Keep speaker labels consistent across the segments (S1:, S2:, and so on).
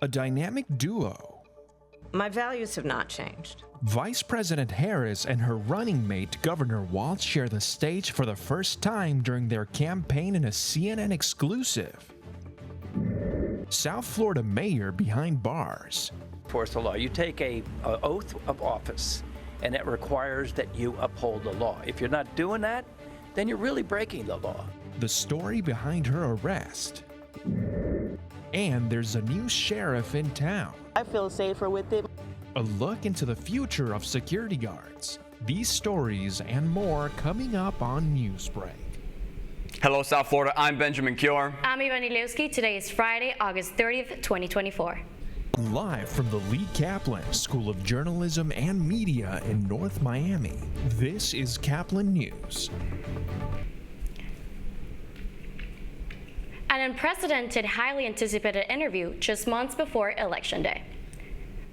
S1: A dynamic duo.
S2: My values have not changed.
S1: Vice President Harris and her running mate, Governor Walz, share the stage for the first time during their campaign in a CNN exclusive. South Florida mayor behind bars.
S3: Enforce the law. You take an oath of office, and it requires that you uphold the law. If you're not doing that, then you're really breaking the law.
S1: The story behind her arrest. And there's a new sheriff in town.
S4: I feel safer with it.
S1: A look into the future of security guards. These stories and more coming up on Newsbreak.
S5: Hello, South Florida. I'm Benjamin Cure.
S6: I'm Ivanilewski. Today is Friday, August 30th, 2024.
S1: Live from the Lee Kaplan School of Journalism and Media in North Miami, this is Caplin News.
S6: An unprecedented, highly anticipated interview just months before Election Day.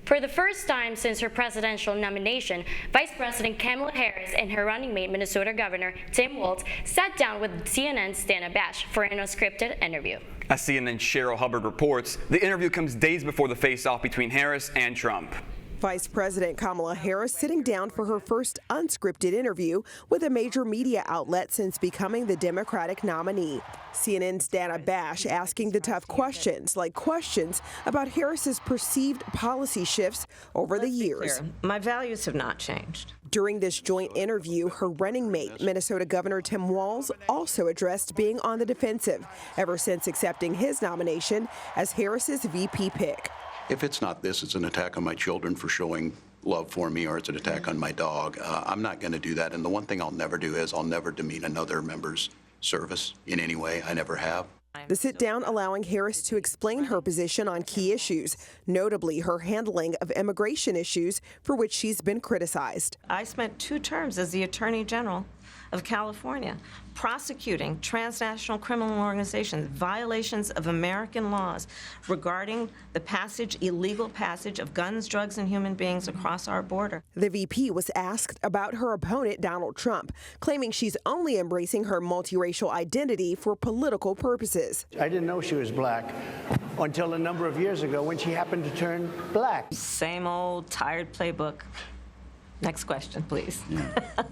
S6: For the first time since her presidential nomination, Vice President Kamala Harris and her running mate, Minnesota Governor Tim Walz, sat down with CNN's Dana Bash for an unscripted interview.
S5: As CNN's Cheryl Hubbard reports, the interview comes days before the face-off between Harris and Trump.
S4: Vice President Kamala Harris sitting down for her first unscripted interview with a major media outlet since becoming the Democratic nominee. CNN's Dana Bash asking the tough questions, like questions about Harris's perceived policy shifts over the years.
S2: My values have not changed.
S4: During this joint interview, her running mate, Minnesota Governor Tim Walz, also addressed being on the defensive ever since accepting his nomination as Harris's VP pick.
S7: If it's not this, it's an attack on my children for showing love for me, or it's an attack on my dog. I'm not going to do that. And the one thing I'll never do is I'll never demean another member's service in any way. I never have.
S4: The sit-down allowing Harris to explain her position on key issues, notably her handling of immigration issues for which she's been criticized.
S2: I spent 2 terms as the Attorney General of California, prosecuting transnational criminal organizations, violations of American laws regarding the illegal passage of guns, drugs, and human beings across our border.
S4: The VP was asked about her opponent, Donald Trump, claiming she's only embracing her multiracial identity for political purposes.
S8: I didn't know she was black until a number of years ago when she happened to turn black.
S2: Same old tired playbook. Next question, please.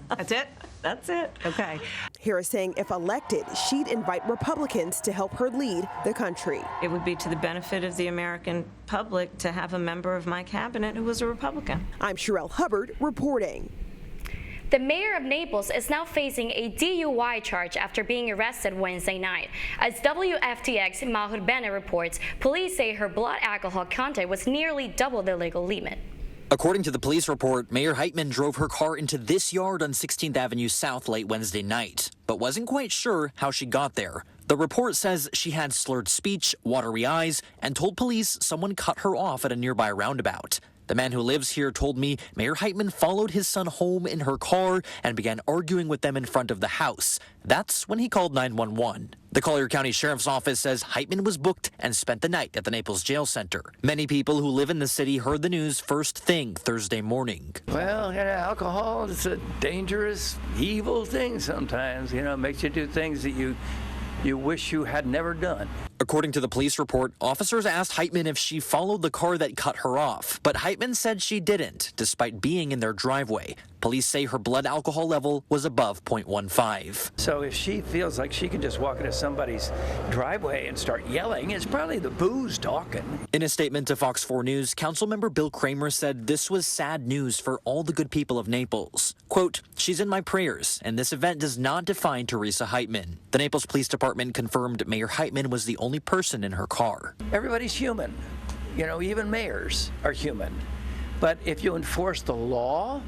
S2: That's it? That's it. Okay.
S4: Harris saying if elected, she'd invite Republicans to help her lead the country.
S2: It would be to the benefit of the American public to have a member of my cabinet who was a Republican.
S4: I'm Cheryl Hubbard reporting.
S6: The mayor of Naples is now facing a DUI charge after being arrested Wednesday night. As WFTX Mahur Bene reports, police say her blood alcohol content was nearly double the legal limit.
S9: According to the police report, Mayor Heitman drove her car into this yard on 16th Avenue South late Wednesday night, but wasn't quite sure how she got there. The report says she had slurred speech, watery eyes, and told police someone cut her off at a nearby roundabout. The man who lives here told me Mayor Heitman followed his son home in her car and began arguing with them in front of the house. That's when he called 911. The Collier County Sheriff's Office says Heitman was booked and spent the night at the Naples Jail Center. Many people who live in the city heard the news first thing Thursday morning.
S3: Well, alcohol is a dangerous, evil thing sometimes. It makes you do things that you wish you had never done.
S9: According to the police report, officers asked Heitman if she followed the car that cut her off, but Heitman said she didn't, despite being in their driveway. Police say her blood alcohol level was above 0.15.
S3: So if she feels like she can just walk into somebody's driveway and start yelling, it's probably the booze talking.
S9: In a statement to Fox 4 News, Councilmember Bill Kramer said this was sad news for all the good people of Naples. Quote, "She's in my prayers, and this event does not define Teresa Heitman." The Naples Police Department confirmed Mayor Heitman was the only person in her car.
S3: Everybody's human. Even mayors are human. But if you enforce the law,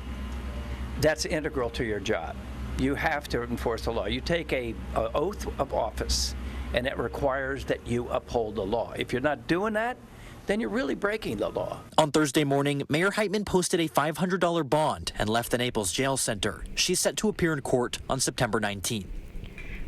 S3: that's integral to your job. You have to enforce the law. You take an oath of office, and it requires that you uphold the law. If you're not doing that, then you're really breaking the law.
S9: On Thursday morning, Mayor Heitman posted a $500 bond and left the Naples Jail Center. She's set to appear in court on September 19th.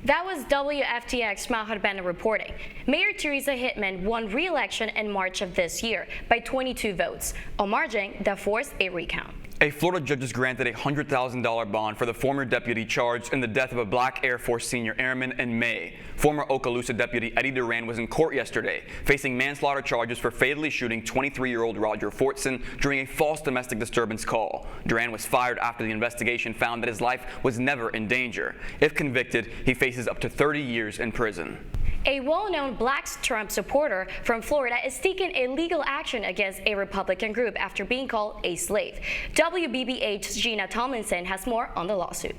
S6: That was WFTX Mahur Bene reporting. Mayor Teresa Heitman won re-election in March of this year by 22 votes, a margin that forced a recount.
S5: A Florida judge has granted a $100,000 bond for the former deputy charged in the death of a black Air Force senior airman in May. Former Okaloosa deputy Eddie Duran was in court yesterday, facing manslaughter charges for fatally shooting 23-year-old Roger Fortson during a false domestic disturbance call. Duran was fired after the investigation found that his life was never in danger. If convicted, he faces up to 30 years in prison.
S6: A well-known black Trump supporter from Florida is taking a legal action against a Republican group after being called a slave. WBBH's Gina Tomlinson has more on the lawsuit.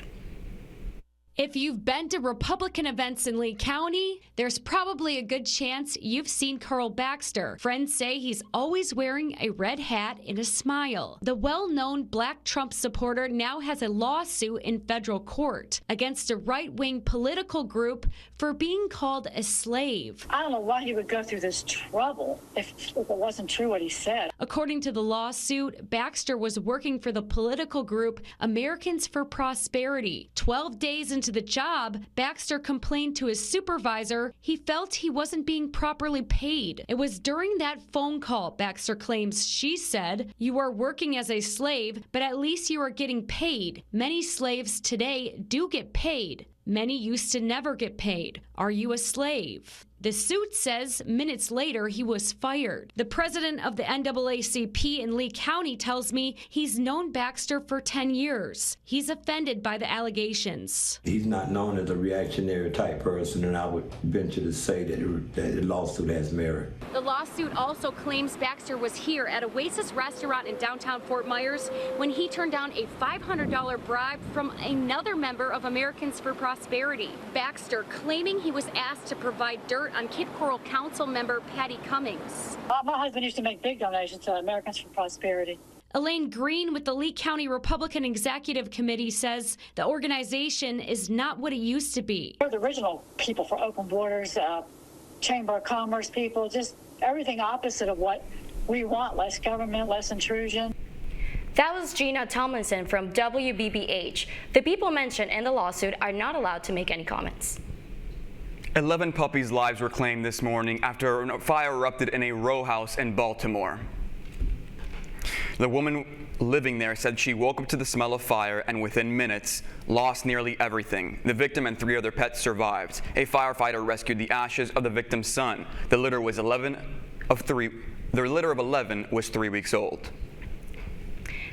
S10: If you've been to Republican events in Lee County, there's probably a good chance you've seen Carl Baxter. Friends say he's always wearing a red hat and a smile. The well-known black Trump supporter now has a lawsuit in federal court against a right-wing political group for being called a slave.
S11: I don't know why he would go through this trouble if it wasn't true what he said.
S10: According to the lawsuit, Baxter was working for the political group Americans for Prosperity. 12 days into the job, Baxter complained to his supervisor he felt he wasn't being properly paid. It was during that phone call, Baxter claims she said, "You are working as a slave, but at least you are getting paid. Many slaves today do get paid. Many used to never get paid. Are you a slave?" The suit says minutes later he was fired. The president of the NAACP in Lee County tells me he's known Baxter for 10 years. He's offended by the allegations.
S12: He's not known as a reactionary type person, and I would venture to say that the lawsuit has merit.
S10: The lawsuit also claims Baxter was here at Oasis Restaurant in downtown Fort Myers when he turned down a $500 bribe from another member of Americans for Prosperity. Baxter claiming he was asked to provide dirt on Kid Coral Council member Patty Cummings.
S11: My husband used to make big donations to Americans for Prosperity.
S10: Elaine Green with the Lee County Republican Executive Committee says the organization is not what it used to be.
S11: We're the original people for open borders, Chamber of Commerce people, just everything opposite of what we want, less government, less intrusion.
S6: That was Gina Tomlinson from WBBH. The people mentioned in the lawsuit are not allowed to make any comments.
S5: 11 puppies' lives were claimed this morning after a fire erupted in a row house in Baltimore. The woman living there said she woke up to the smell of fire and within minutes lost nearly everything. The victim and 3 other pets survived. A firefighter rescued the ashes of the victim's son. The litter of 11 was 3 weeks old.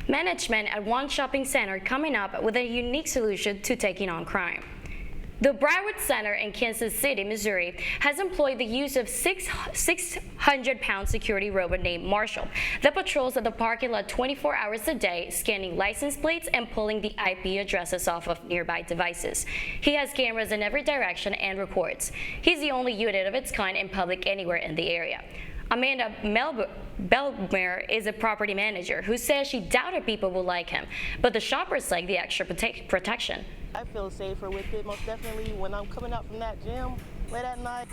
S6: Management at one shopping center coming up with a unique solution to taking on crime. The Broward Center in Kansas City, Missouri, has employed the use of 600-pound security robot named Marshall that patrols at the parking lot 24 hours a day, scanning license plates and pulling the IP addresses off of nearby devices. He has cameras in every direction and records. He's the only unit of its kind in public anywhere in the area. Amanda Belmer is a property manager who says she doubted people will like him, but the shoppers like the extra protection.
S13: I feel safer with it, most definitely, when I'm coming out from that gym late at night.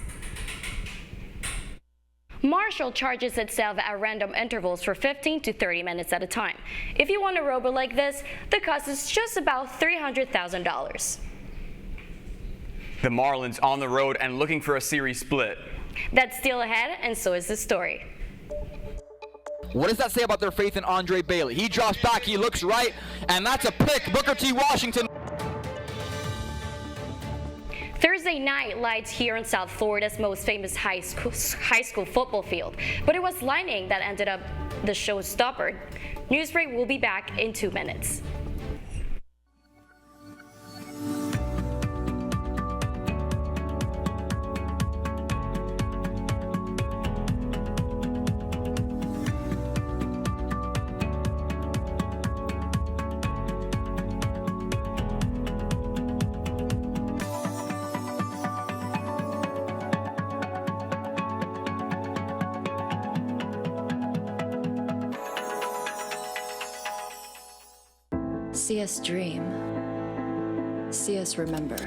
S6: Marshall charges itself at random intervals for 15 to 30 minutes at a time. If you want a robot like this, the cost is just about $300,000.
S5: The Marlins on the road and looking for a series split.
S6: That's still ahead, and so is the story.
S14: What does that say about their faith in Andre Bailey? He drops back, he looks right, and that's a pick. Booker T. Washington.
S6: Thursday night lights here in South Florida's most famous high school football field, but it was lightning that ended up the showstopper. Newsbreak will be back in 2 minutes.
S15: See us dream. See us remember.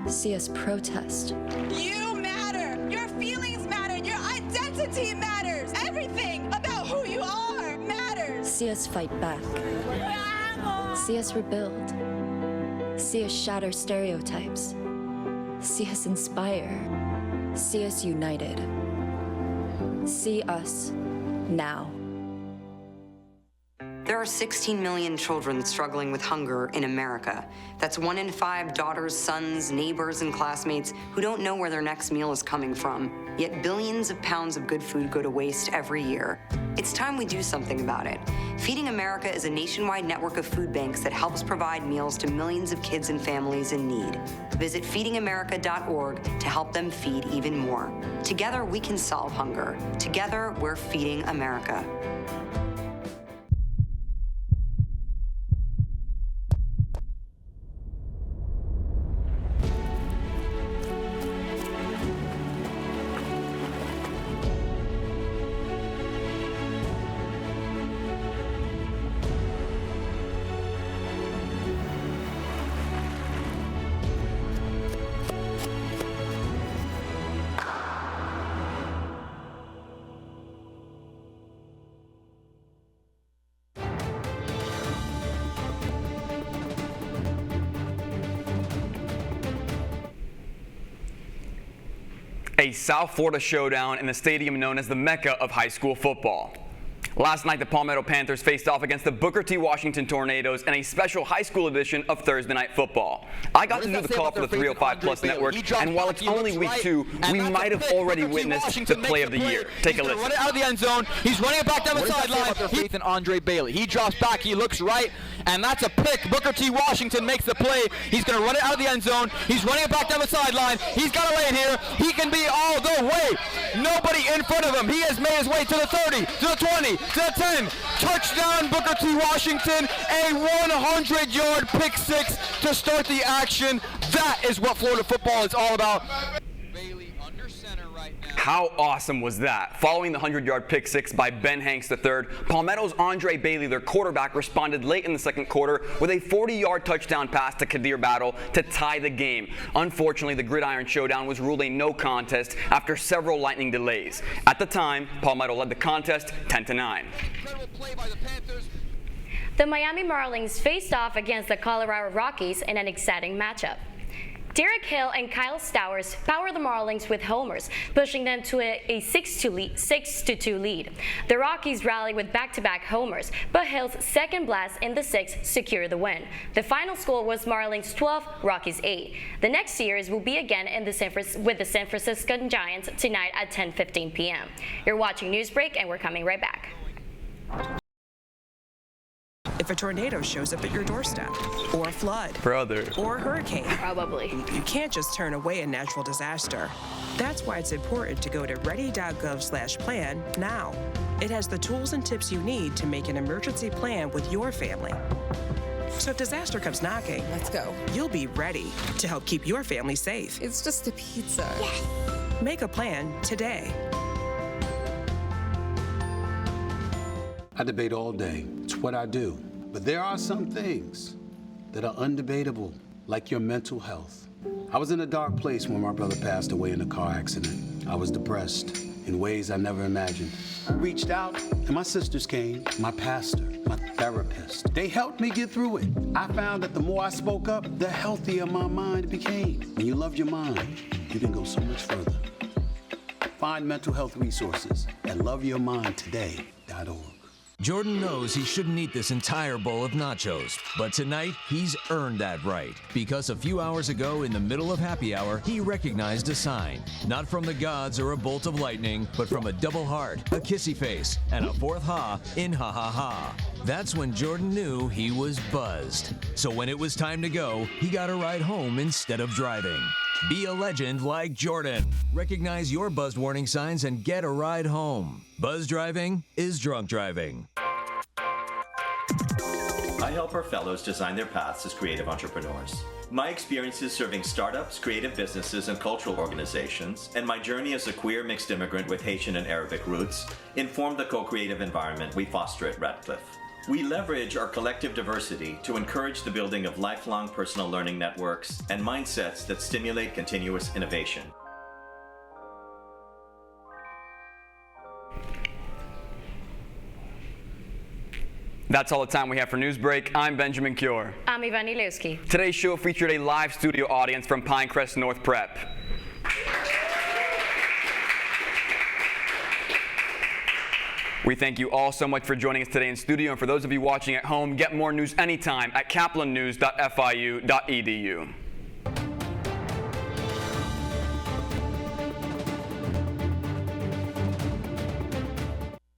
S15: See us protest.
S16: You matter. Your feelings matter. Your identity matters. Everything about who you are matters.
S15: See us fight back. See us rebuild. See us shatter stereotypes. See us inspire. See us united. See us now.
S17: are 16 million children struggling with hunger in America. That's 1 in 5 daughters, sons, neighbors, and classmates who don't know where their next meal is coming from. Yet billions of pounds of good food go to waste every year. It's time we do something about it. Feeding America is a nationwide network of food banks that helps provide meals to millions of kids and families in need. Visit feedingamerica.org to help them feed even more. Together, we can solve hunger. Together, we're feeding America.
S5: A South Florida showdown in the stadium known as the Mecca of high school football. Last night, the Palmetto Panthers faced off against the Booker T. Washington Tornadoes in a special high school edition of Thursday Night Football. I got to do the call for the 305 Plus network, and while it's only week 2, we might have already witnessed the play of the year. Take a listen.
S14: Run it out of the end zone. He's running it back down the sideline. Their faith in Andre Bailey. He drops back. He looks right, and that's a pick. Booker T. Washington makes the play. He's going to run it out of the end zone. He's running it back down the sideline. He's got to lay it here. He can be all the way. Nobody in front of him. He has made his way to the 30, to the 20, to the 10. Touchdown, Booker T. Washington. A 100-yard pick six to start the action. That is what Florida football is all about.
S5: How awesome was that? Following the 100-yard pick six by Ben Hanks III, Palmetto's Andre Bailey, their quarterback, responded late in the second quarter with a 40-yard touchdown pass to Kadir Battle to tie the game. Unfortunately, the Gridiron Showdown was ruled a no contest after several lightning delays. At the time, Palmetto led the contest 10-9.
S6: The Miami Marlins faced off against the Colorado Rockies in an exciting matchup. Derek Hill and Kyle Stowers powered the Marlins with homers, pushing them to a 6-2 lead. The Rockies rallied with back-to-back homers, but Hill's second blast in the sixth secured the win. The final score was Marlins 12, Rockies 8. The next series will be again in with the San Francisco Giants tonight at 10:15 p.m. You're watching Newsbreak, and we're coming right back.
S18: If a tornado shows up at your doorstep, or a flood,
S5: brother,
S18: or a hurricane,
S6: probably,
S18: you can't just turn away a natural disaster. That's why it's important to go to ready.gov/plan now. It has the tools and tips you need to make an emergency plan with your family. So if disaster comes knocking,
S19: let's go.
S18: You'll be ready to help keep your family safe.
S19: It's just a pizza.
S18: Yes. Make a plan today.
S20: I debate all day. It's what I do. But there are some things that are undebatable, like your mental health. I was in a dark place when my brother passed away in a car accident. I was depressed in ways I never imagined. I reached out, and my sisters came, my pastor, my therapist. They helped me get through it. I found that the more I spoke up, the healthier my mind became. When you love your mind, you can go so much further. Find mental health resources at loveyourmindtoday.org.
S21: Jordan knows he shouldn't eat this entire bowl of nachos, but tonight he's earned that right because a few hours ago in the middle of happy hour, he recognized a sign, not from the gods or a bolt of lightning, but from a double heart, a kissy face, and a fourth ha in ha ha ha. That's when Jordan knew he was buzzed. So when it was time to go, he got a ride home instead of driving. Be a legend like Jordan. Recognize your buzzed warning signs and get a ride home. Buzz driving is drunk driving.
S22: I help our fellows design their paths as creative entrepreneurs. My experiences serving startups, creative businesses, and cultural organizations, and my journey as a queer mixed immigrant with Haitian and Arabic roots, inform the co-creative environment we foster at Radcliffe. We leverage our collective diversity to encourage the building of lifelong personal learning networks and mindsets that stimulate continuous innovation.
S5: That's all the time we have for Newsbreak. I'm Benjamin Cure.
S6: I'm Ivan Ilewski.
S5: Today's show featured a live studio audience from Pinecrest North Prep. We thank you all so much for joining us today in studio, and for those of you watching at home, get more news anytime at caplinnews.fiu.edu.